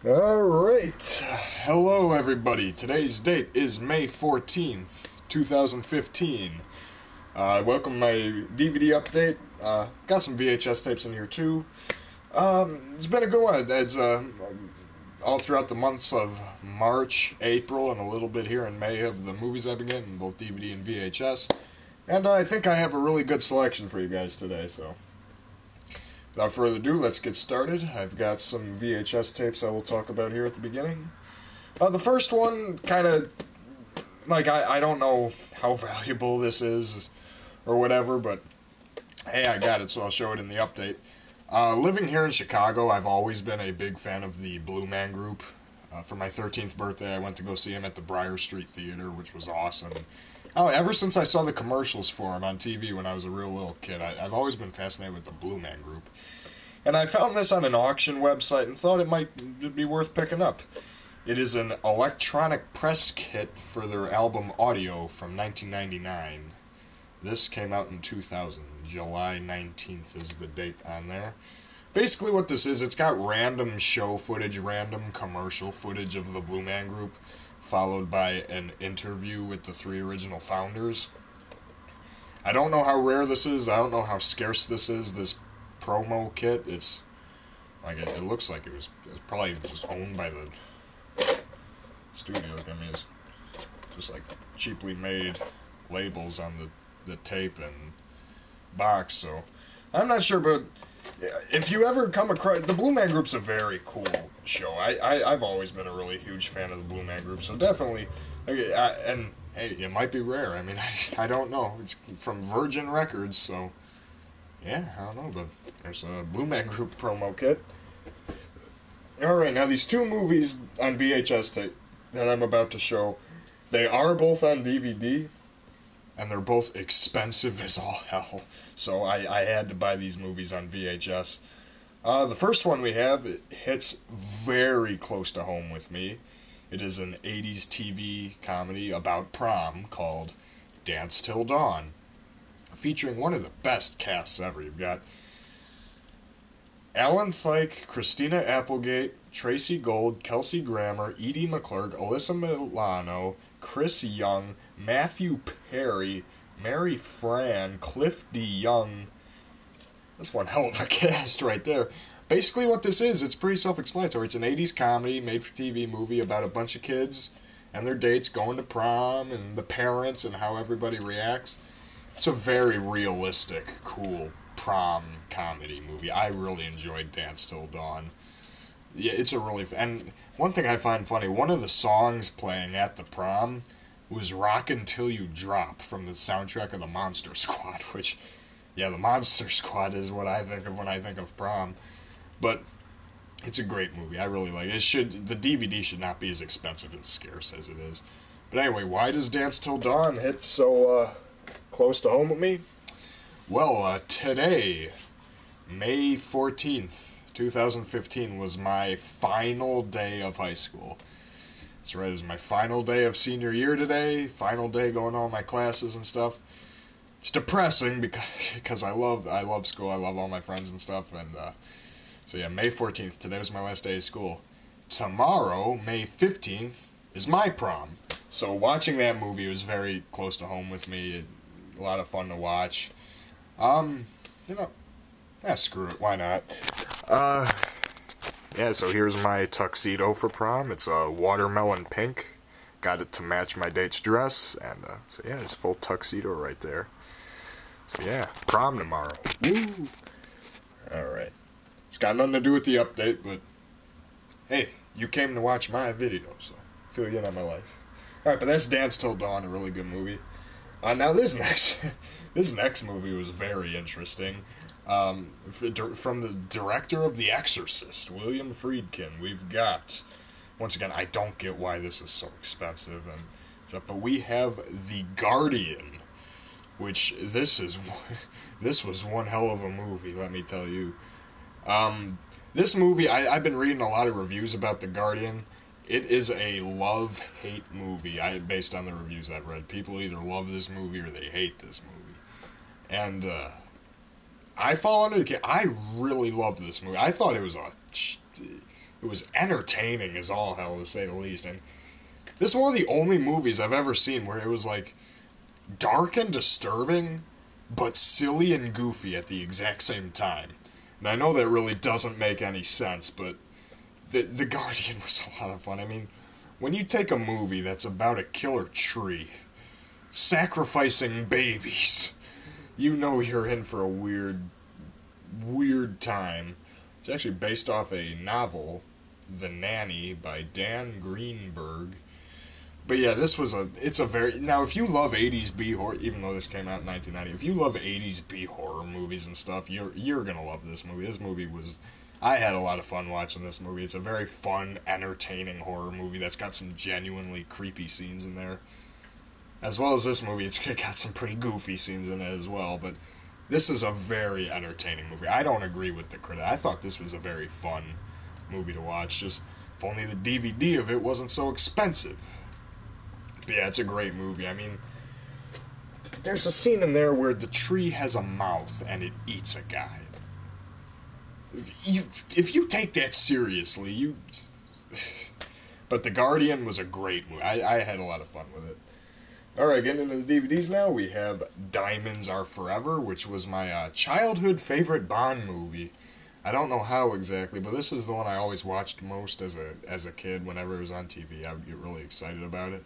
Alright, hello everybody. Today's date is May 14th, 2015. Welcome my DVD update. Got some VHS tapes in here too. It's been a good one. It's all throughout the months of March, April, and a little bit here in May of the movies I've been getting, both DVD and VHS. And I think I have a really good selection for you guys today, so without further ado, let's get started. I've got some VHS tapes I will talk about here at the beginning. The first one, kind of, like, I don't know how valuable this is or whatever, but hey, I got it, so I'll show it in the update. Living here in Chicago, I've always been a big fan of the Blue Man Group. For my 13th birthday, I went to go see him at the Briar Street Theater, which was awesome. Ever since I saw the commercials for him on TV when I was a real little kid, I've always been fascinated with the Blue Man Group. And I found this on an auction website and thought it might be worth picking up. It is an electronic press kit for their album Audio from 1999. This came out in 2000. July 19th is the date on there. Basically what this is, it's got random show footage, random commercial footage of the Blue Man Group, followed by an interview with the three original founders. I don't know how rare this is. I don't know how scarce this is, this promo kit. It's like it looks like it was probably just owned by the studio. I mean, it's just like cheaply made labels on the tape and box, so I'm not sure, but if you ever come across the Blue Man Group's a very cool show. I've always been a really huge fan of the Blue Man Group, so definitely, and hey, it might be rare. I mean, I don't know. It's from Virgin Records, so yeah, I don't know, but there's a Blue Man Group promo kit. Alright, now these two movies on VHS tape that I'm about to show, they are both on DVD, and they're both expensive as all hell, so I had to buy these movies on VHS. The first one we have, it hits very close to home with me. It is an 80s TV comedy about prom called Dance Till Dawn, featuring one of the best casts ever. You've got Alan Thicke, Christina Applegate, Tracy Gold, Kelsey Grammer, Edie McClurg, Alyssa Milano, Chris Young, Matthew Perry, Mary Fran, Cliff D. Young. That's one hell of a cast right there. Basically what this is, it's pretty self-explanatory. It's an 80s comedy, made-for-TV movie about a bunch of kids and their dates going to prom and the parents and how everybody reacts. It's a very realistic, cool prom comedy movie. I really enjoyed Dance Till Dawn. Yeah, it's a really... And one thing I find funny, one of the songs playing at the prom was Rockin' Till You Drop from the soundtrack of the Monster Squad, which, yeah, the Monster Squad is what I think of when I think of prom. But it's a great movie. I really like it. The DVD should not be as expensive and scarce as it is. But anyway, why does Dance Till Dawn hit so close to home with me? Well, today, May 14th, 2015, was my final day of high school. That's right, it was my final day of senior year today, final day going to all my classes and stuff. It's depressing because I love school, I love all my friends and stuff, and so yeah, May 14th, today was my last day of school. Tomorrow, May 15th, is my prom. So watching that movie was very close to home with me, a lot of fun to watch. Screw it, why not? Yeah, so here's my tuxedo for prom. It's a watermelon pink. Got it to match my date's dress, and so yeah, it's full tuxedo right there. So yeah, prom tomorrow. Woo! Alright. It's got nothing to do with the update, but hey, you came to watch my video, so fill you in on my life. Alright, but that's Dance Till Dawn, a really good movie. Now this next movie was very interesting. From the director of The Exorcist, William Friedkin, we've got, once again, I don't get why this is so expensive and stuff, but we have The Guardian, which this was one hell of a movie, let me tell you. This movie, I've been reading a lot of reviews about The Guardian. It is a love-hate movie, based on the reviews I've read. People either love this movie or they hate this movie. And, I fall under the I really love this movie. I thought it was It was entertaining as all hell, to say the least. And this is one of the only movies I've ever seen where it was like dark and disturbing, but silly and goofy at the exact same time. And I know that really doesn't make any sense, but The Guardian was a lot of fun. I mean, when you take a movie that's about a killer tree sacrificing babies, you know you're in for a weird time. It's actually based off a novel, The Nanny, by Dan Greenberg. But yeah, it's a very, now if you love 80s B-horror, even though this came out in 1990, if you love 80s B-horror movies and stuff, you're gonna love this movie. This movie was, I had a lot of fun watching this movie. It's a very fun, entertaining horror movie that's got some genuinely creepy scenes in there. As well as this movie, it's got some pretty goofy scenes in it as well, but this is a very entertaining movie. I don't agree with the critic. I thought this was a very fun movie to watch, just if only the DVD of it wasn't so expensive. But yeah, it's a great movie. I mean, there's a scene in there where the tree has a mouth and it eats a guy. If you take that seriously, But The Guardian was a great movie. I had a lot of fun with it. Alright, getting into the DVDs now, we have Diamonds Are Forever, which was my childhood favorite Bond movie. I don't know how exactly, but this is the one I always watched most as a kid. Whenever it was on TV, I would get really excited about it.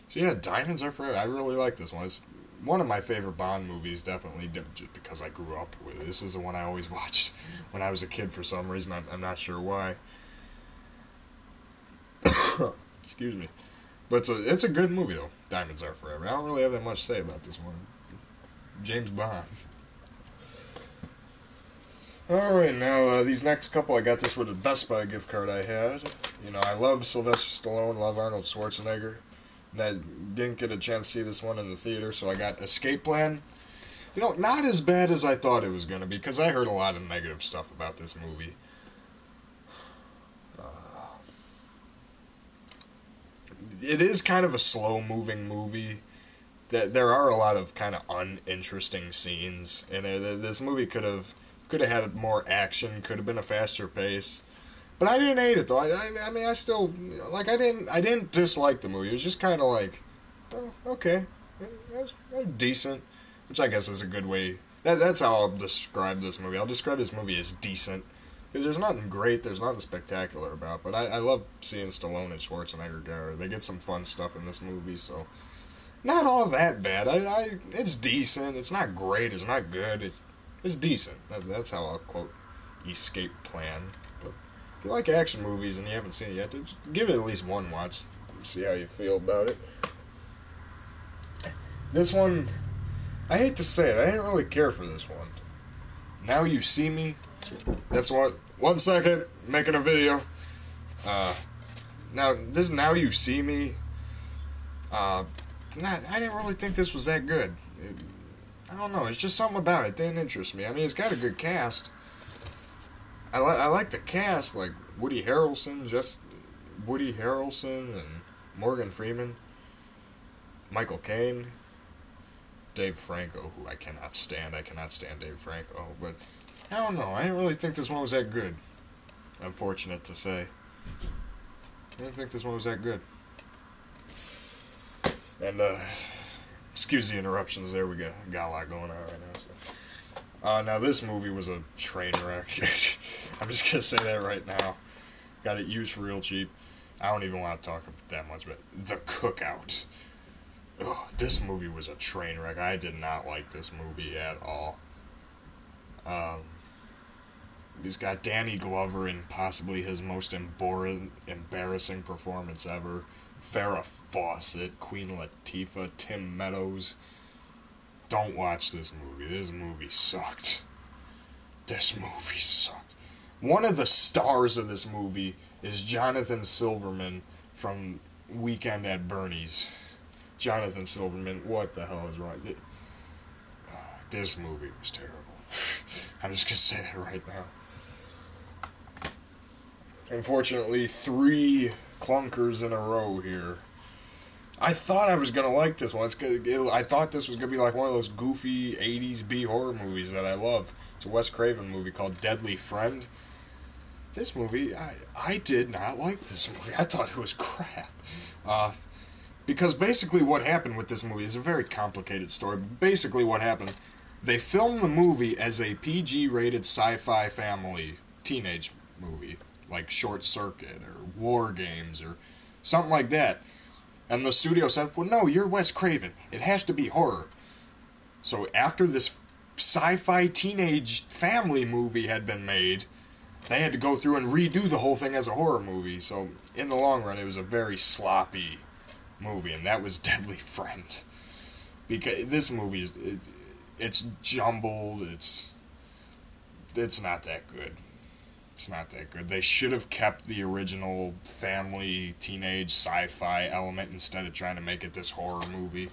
So yeah, Diamonds Are Forever. I really like this one. It's one of my favorite Bond movies, definitely, just because I grew up with it. This is the one I always watched when I was a kid for some reason. I'm not sure why. Excuse me. But it's a good movie, though. Diamonds Are Forever. I don't really have that much to say about this one. James Bond. Alright, now, these next couple, I got this with a Best Buy gift card I had. You know, I love Sylvester Stallone, love Arnold Schwarzenegger. And I didn't get a chance to see this one in the theater, so I got Escape Plan. You know, not as bad as I thought it was going to be, because I heard a lot of negative stuff about this movie. It is kind of a slow-moving movie. There are a lot of kind of uninteresting scenes, and this movie could have had more action, could have been a faster pace. But I didn't hate it though. I mean, I still like. I didn't dislike the movie. It was just kind of like, oh, okay, that was decent, which I guess is a good way. That's how I'll describe this movie. I'll describe this movie as decent. Because there's nothing great, there's nothing spectacular about, but I love seeing Stallone and Schwarzenegger go. They get some fun stuff in this movie, so not all that bad. It's decent. It's not great. It's not good. It's decent. That's how I'll quote Escape Plan. But if you like action movies and you haven't seen it yet, just give it at least one watch. See how you feel about it. This one, I hate to say it, I didn't really care for this one. Now You See Me. That's what. 1 second, making a video. Now You See Me. I didn't really think this was that good. I don't know. It's just something about it didn't interest me. I mean, it's got a good cast. I like the cast, like Woody Harrelson and Morgan Freeman, Michael Caine, Dave Franco, who I cannot stand. I cannot stand Dave Franco, but I don't know. I didn't really think this one was that good. I'm fortunate to say. I didn't think this one was that good. And, excuse the interruptions there. We got a lot going on right now. So. Now, this movie was a train wreck. I'm just going to say that right now. Got it used for real cheap. I don't even want to talk about that much, but The Cookout. Ugh, this movie was a train wreck. I did not like this movie at all. He's got Danny Glover in possibly his most embarrassing performance ever. Farrah Fawcett, Queen Latifah, Tim Meadows. Don't watch this movie. This movie sucked. One of the stars of this movie is Jonathan Silverman from Weekend at Bernie's. Jonathan Silverman, what the hell is wrong? This movie was terrible. I'm just going to say that right now. Unfortunately, 3 clunkers in a row here. I thought I was going to like this one. I thought this was going to be like one of those goofy 80s B-horror movies that I love. It's a Wes Craven movie called Deadly Friend. this movie, I did not like this movie. I thought it was crap. Because basically what happened with this movie is a very complicated story. Basically what happened, they filmed the movie as a PG-rated sci-fi family teenage movie, like Short Circuit or War Games or something like that. And the studio said, well, no, you're Wes Craven. It has to be horror. So after this sci-fi teenage family movie had been made, they had to go through and redo the whole thing as a horror movie. So in the long run, it was a very sloppy movie, and that was Deadly Friend. Because this movie is it's jumbled. It's not that good. It's not that good. They should have kept the original family teenage sci-fi element instead of trying to make it this horror movie,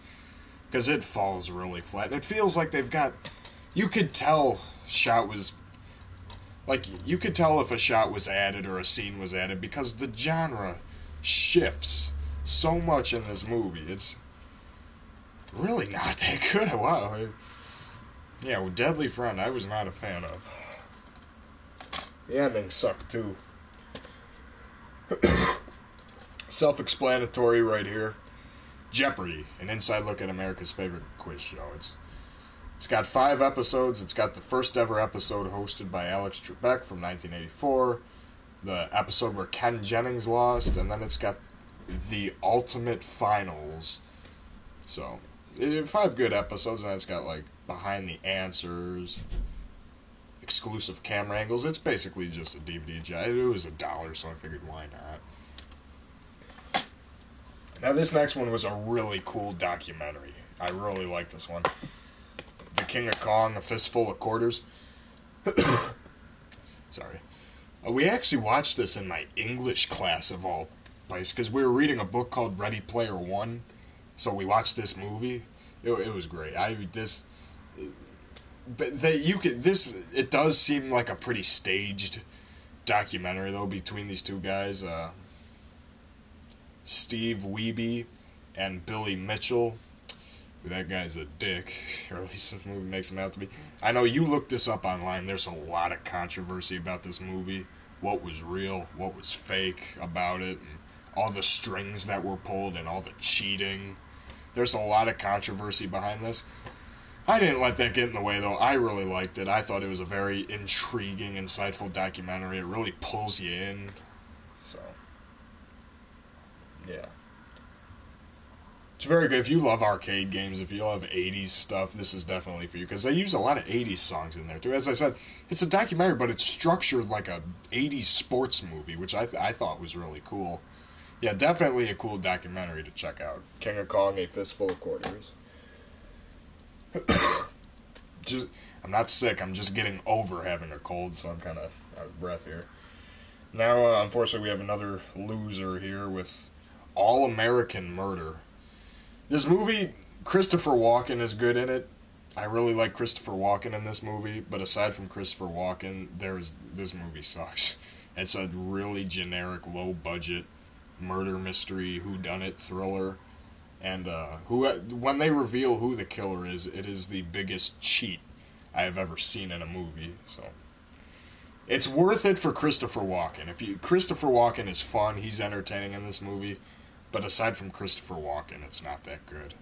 because it falls really flat. And it feels like they've got, you could tell shot was like, you could tell if a shot was added or a scene was added, because the genre shifts so much in this movie. It's really not that good. Wow. Yeah, well, Deadly Friend, I was not a fan of. The ending sucked, too. Self-explanatory right here. Jeopardy, an inside look at America's favorite quiz show. It's got 5 episodes. It's got the first ever episode hosted by Alex Trebek from 1984. The episode where Ken Jennings lost. And then it's got the ultimate finals. So, 5 good episodes. And it's got, like, behind the answers, exclusive camera angles. It's basically just a DVD. It was $1, so I figured, why not? Now, this next one was a really cool documentary. I really like this one. The King of Kong, A Fistful of Quarters. Sorry. We actually watched this in my English class of all places, because we were reading a book called Ready Player One. So we watched this movie. It was great. It does seem like a pretty staged documentary, though, between these two guys, Steve Wiebe and Billy Mitchell. That guy's a dick, or at least this movie makes him out to be. I know you looked this up online. There's a lot of controversy about this movie. What was real, what was fake about it, and all the strings that were pulled and all the cheating. There's a lot of controversy behind this. I didn't let that get in the way, though. I really liked it. I thought it was a very intriguing, insightful documentary. It really pulls you in. So, yeah. It's very good. If you love arcade games, if you love 80s stuff, this is definitely for you, because they use a lot of 80s songs in there, too. As I said, it's a documentary, but it's structured like a 80s sports movie, which I thought was really cool. Yeah, definitely a cool documentary to check out. King of Kong, A Fistful of Quarters. I'm not sick, I'm just getting over having a cold, so I'm kind of out of breath here. Now, unfortunately, we have another loser here with All American Murder. This movie, Christopher Walken is good in it. I really like Christopher Walken in this movie, but aside from Christopher Walken, this movie sucks. It's a really generic, low-budget murder mystery, whodunit thriller. And when they reveal who the killer is, it is the biggest cheat I have ever seen in a movie. So it's worth it for Christopher Walken. Christopher Walken is fun, he's entertaining in this movie, but aside from Christopher Walken, it's not that good.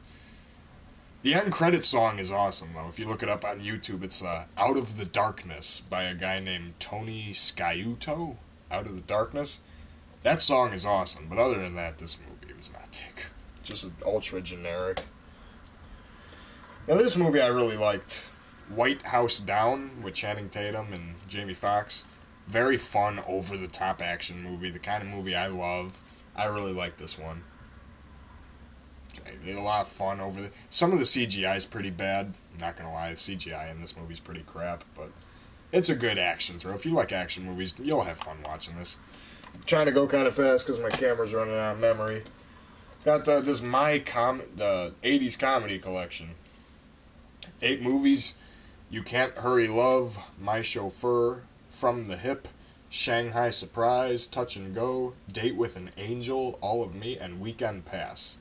The end credit song is awesome, though. If you look it up on YouTube, it's Out of the Darkness by a guy named Tony Sciutto. Out of the Darkness. That song is awesome, but other than that, this movie was not that good. Just an ultra generic. Now, this movie I really liked. White House Down with Channing Tatum and Jamie Foxx. Very fun, over-the-top action movie. The kind of movie I love. I really like this one. A lot of fun some of the CGI is pretty bad. I'm not gonna lie, the CGI in this movie is pretty crap, but it's a good action thrill. If you like action movies, you'll have fun watching this. I'm trying to go kind of fast because my camera's running out of memory. Got this the 80s comedy collection. 8 movies: You Can't Hurry Love, My Chauffeur, From the Hip, Shanghai Surprise, Touch and Go, Date with an Angel, All of Me, and Weekend Pass.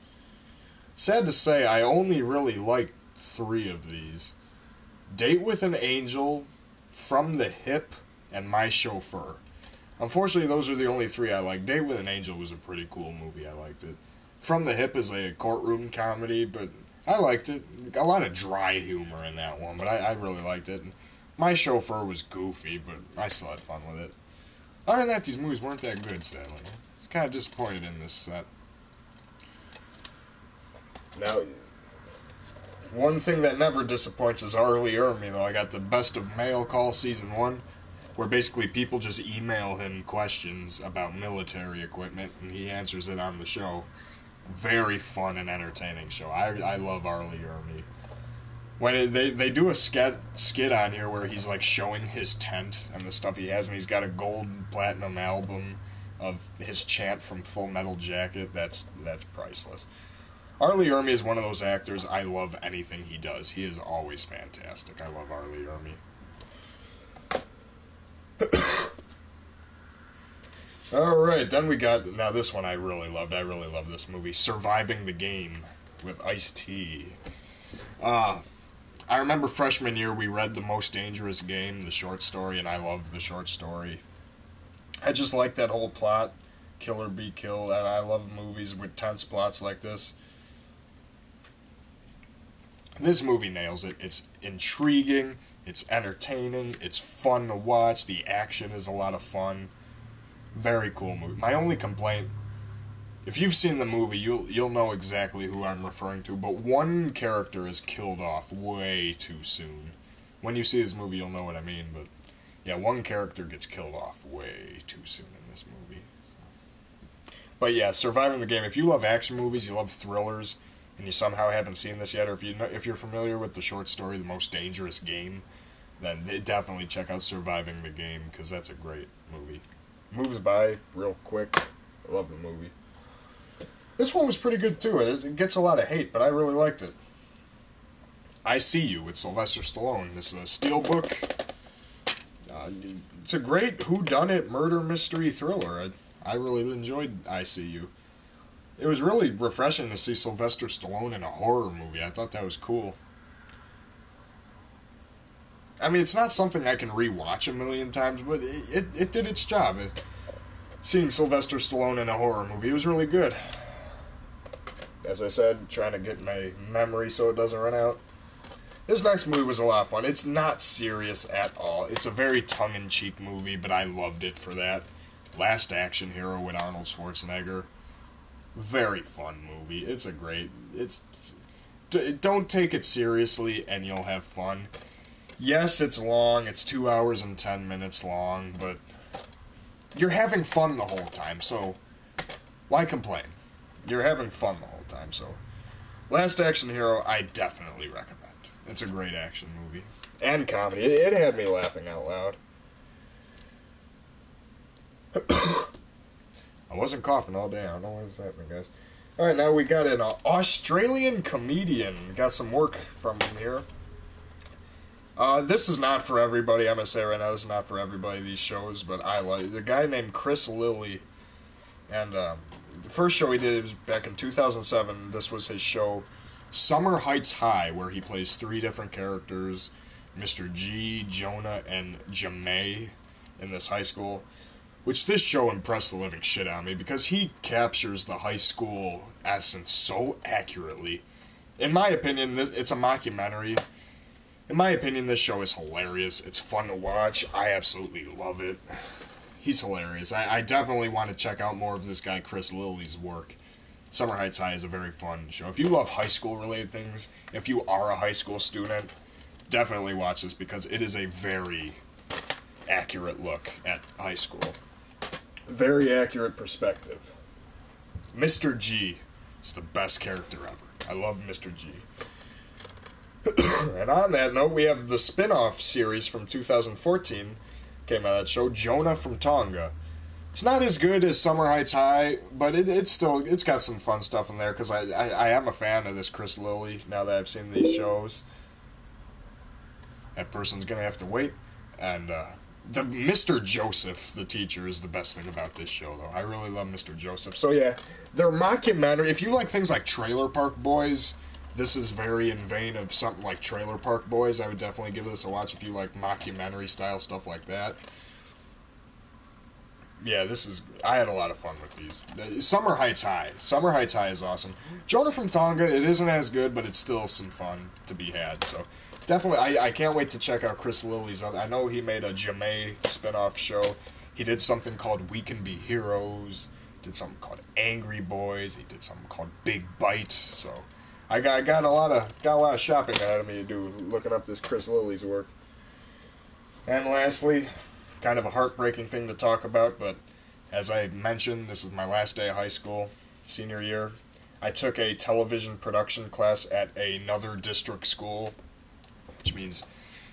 Sad to say, I only really liked 3 of these. Date with an Angel, From the Hip, and My Chauffeur. Unfortunately, those are the only three I like. Date with an Angel was a pretty cool movie. I liked it. From the Hip is a courtroom comedy, but I liked it. A lot of dry humor in that one, but I really liked it. My Chauffeur was goofy, but I still had fun with it. Other than that, these movies weren't that good, sadly. I was kind of disappointed in this set. Now, one thing that never disappoints is Arlie Ermy, though. I got the Best of Mail Call Season 1, where basically people just email him questions about military equipment, and he answers it on the show. Very fun and entertaining show. I love Arlie Ermy. When they do a skit on here where he's like showing his tent and the stuff he has, and he's got a gold platinum album of his chant from Full Metal Jacket. That's priceless. Arlie Ermy is one of those actors. I love anything he does. He is always fantastic. I love Arlie Ermy. Alright, then we got, now this one I really loved. I really love this movie, Surviving the Game with Ice-T. I remember freshman year we read The Most Dangerous Game, the short story, and I loved the short story. I just like that whole plot, kill or be killed, and I love movies with tense plots like this. This movie nails it. It's intriguing, it's entertaining, it's fun to watch, the action is a lot of fun. Very cool movie. My only complaint, if you've seen the movie, you'll know exactly who I'm referring to, but one character is killed off way too soon. When you see this movie, you'll know what I mean, but yeah, one character gets killed off way too soon in this movie. But yeah, Surviving the Game, if you love action movies, you love thrillers, and you somehow haven't seen this yet, or if you're familiar with the short story, The Most Dangerous Game, then definitely check out Surviving the Game, because that's a great movie. Moves by real quick. I love the movie. This one was pretty good too. It gets a lot of hate, but I really liked it. I See You with Sylvester Stallone. This is a steelbook. It's a great whodunit murder mystery thriller. I really enjoyed I See You. It was really refreshing to see Sylvester Stallone in a horror movie. I thought that was cool. I mean, it's not something I can rewatch a million times, but it did its job. Seeing Sylvester Stallone in a horror movie, it was really good. As I said, trying to get my memory so it doesn't run out. This next movie was a lot of fun. It's not serious at all. It's a very tongue-in-cheek movie, but I loved it for that. Last Action Hero with Arnold Schwarzenegger. Very fun movie. It's a great... Don't take it seriously, and you'll have fun. Yes, it's long. It's 2 hours and 10 minutes long, but you're having fun the whole time, so why complain? You're having fun the whole time, so Last Action Hero, I definitely recommend. It's a great action movie. And comedy. It had me laughing out loud. I wasn't coughing all day. I don't know what's happening, guys. Alright, now we got an Australian comedian. Got some work from him here. This is not for everybody. I'm going to say right now, this is not for everybody, these shows, but I like the guy named Chris Lilly. And the first show he did was back in 2007. This was his show, Summer Heights High, where he plays 3 different characters, Mr. G, Jonah, and Jamae in this high school. Which this show impressed the living shit out of me, because he captures the high school essence so accurately. In my opinion, it's a mockumentary. In my opinion, this show is hilarious. It's fun to watch. I absolutely love it. He's hilarious. I definitely want to check out more of this guy Chris Lilly's work. Summer Heights High is a very fun show. If you love high school related things, if you are a high school student, definitely watch this, because it is a very accurate look at high school. Very accurate perspective. Mr. G is the best character ever. I love Mr. G. And on that note, we have the spin-off series from 2014, came out of that show, Jonah from Tonga. It's not as good as Summer Heights High, but it's got some fun stuff in there, because I am a fan of this Chris Lilly, now that I've seen these shows. That person's going to have to wait, and the Mr. Joseph, the teacher, is the best thing about this show, though. I really love Mr. Joseph. So yeah, they're mockumentary. If you like things like Trailer Park Boys, this is very in vein of something like Trailer Park Boys. I would definitely give this a watch if you like mockumentary style stuff like that. yeah, I had a lot of fun with these. Summer Heights High. Summer Heights High is awesome. Jonah from Tonga, it isn't as good, but it's still some fun to be had. So definitely, I can't wait to check out Chris Lilly's other. I know he made a Jamae spinoff show. He did something called We Can Be Heroes. Did something called Angry Boys. He did something called Big Bite. So I got a lot of shopping ahead of me to do looking up this Chris Lilly's work. And lastly, kind of a heartbreaking thing to talk about, but as I mentioned, this is my last day of high school, senior year. I took a television production class at another district school, which means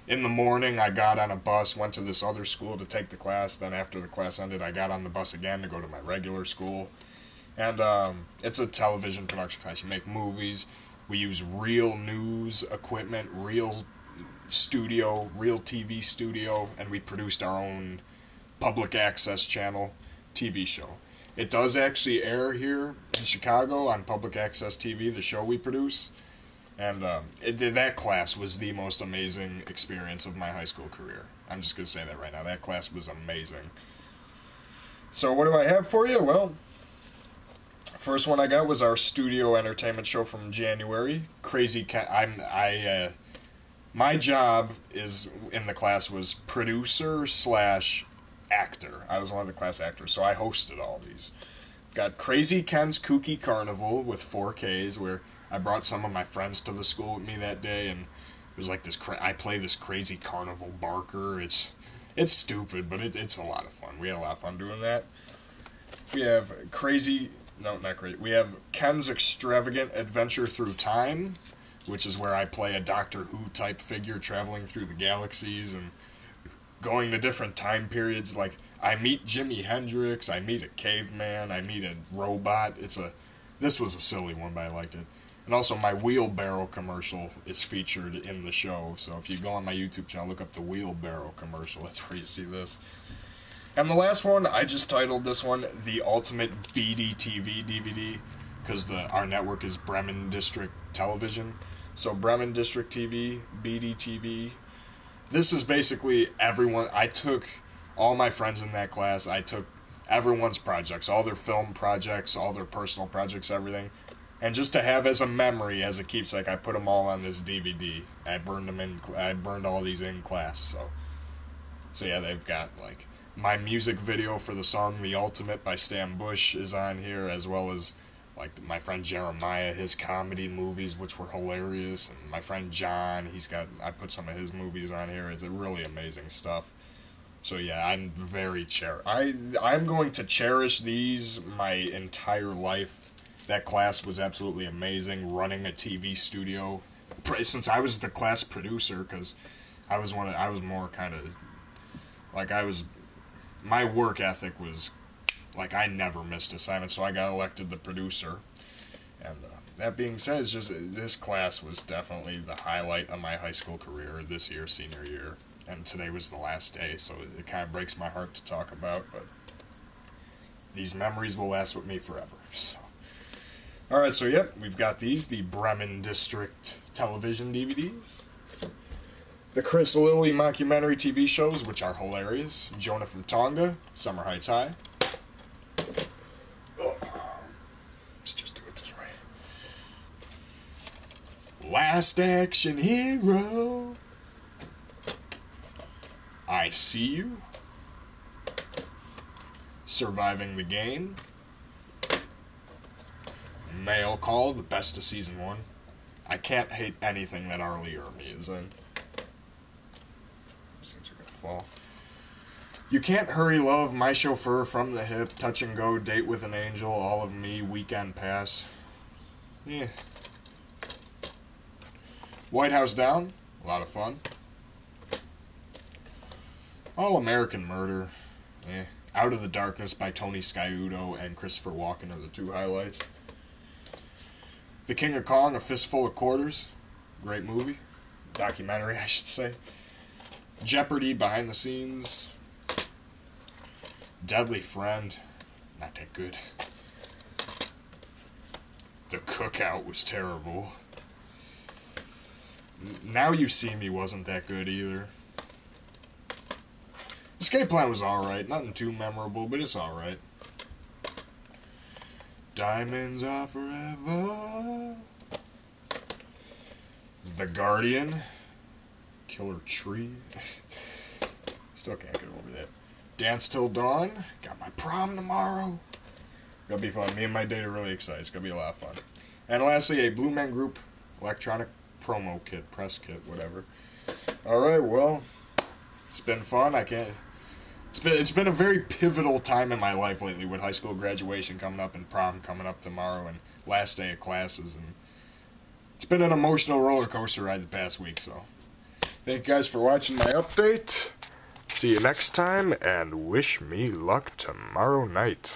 in the morning I got on a bus, went to this other school to take the class, then after the class ended I got on the bus again to go to my regular school. And it's a television production class. You make movies, we use real news equipment, real studio, real TV studio, and we produced our own public access channel TV show. It does actually air here in Chicago on public access TV, the show we produce, and that class was the most amazing experience of my high school career. I'm just going to say that right now. That class was amazing. So what do I have for you? Well, first one I got was our studio entertainment show from January, Crazy Cat. My job in the class was producer / actor. I was one of the class actors, so I hosted all these. Got Crazy Ken's Kooky Carnival with 4Ks, where I brought some of my friends to the school with me that day, and it was like this. I play this crazy carnival barker. It's stupid, but it's a lot of fun. We had a lot of fun doing that. We have We have Ken's Extravagant Adventure Through Time, which is where I play a Doctor Who type figure traveling through the galaxies and going to different time periods. Like, I meet Jimi Hendrix, I meet a caveman, I meet a robot. This was a silly one, but I liked it. And also my wheelbarrow commercial is featured in the show. So if you go on my YouTube channel, look up the wheelbarrow commercial. That's where you see this. And the last one, I just titled this one The Ultimate BDTV DVD, because our network is Bremen District Television. So Bremen District TV, BDTV. This is basically everyone. I took all my friends in that class. I took everyone's projects, all their film projects, all their personal projects, everything. And just to have as a memory, as a keepsake, I put them all on this DVD. I burned all these in class. So yeah, they've got like my music video for the song "The Ultimate" by Stan Bush is on here, as well as like my friend Jeremiah, his comedy movies, which were hilarious, and my friend John, I put some of his movies on here. It's really amazing stuff. So yeah, I'm going to cherish these my entire life. That class was absolutely amazing, running a TV studio. Since I was the class producer, because my work ethic was like I never missed assignments, so I got elected the producer. And that being said, it's just this class was definitely the highlight of my high school career this year, senior year. And today was the last day, so it kind of breaks my heart to talk about, but these memories will last with me forever. So, alright, so yep, we've got these, the Bremen District television DVDs. The Chris Lilly mockumentary TV shows, which are hilarious. Jonah from Tonga, Summer Heights High. Oh, let's just do it this way. Last Action Hero. I See You. Surviving the Game. Mail Call, the best of season 1. I can't hate anything that Arlie Ermy is in. These things are gonna fall. You Can't Hurry Love, My Chauffeur, From the Hip, Touch and Go, Date with an Angel, All of Me, Weekend Pass. Yeah. White House Down, a lot of fun. All American Murder. Out of the Darkness by Tony Sciuto and Christopher Walken are the 2 highlights. The King of Kong, A Fistful of Quarters. Great movie. Documentary, I should say. Jeopardy, behind the scenes. Deadly Friend. Not that good. The Cookout was terrible. Now You See Me wasn't that good either. Escape Plan was alright. Nothing too memorable, but it's alright. Diamonds are forever. The Guardian. Killer Tree. Still can't get over that. Dance Till Dawn. Got my prom tomorrow. Gonna be fun. Me and my date are really excited. It's gonna be a lot of fun. And lastly, a Blue Man Group electronic promo kit, press kit, whatever. Alright, well, it's been fun. It's been a very pivotal time in my life lately, with high school graduation coming up and prom coming up tomorrow and last day of classes, and it's been an emotional roller coaster ride the past week. So thank you guys for watching my update. See you next time, and wish me luck tomorrow night.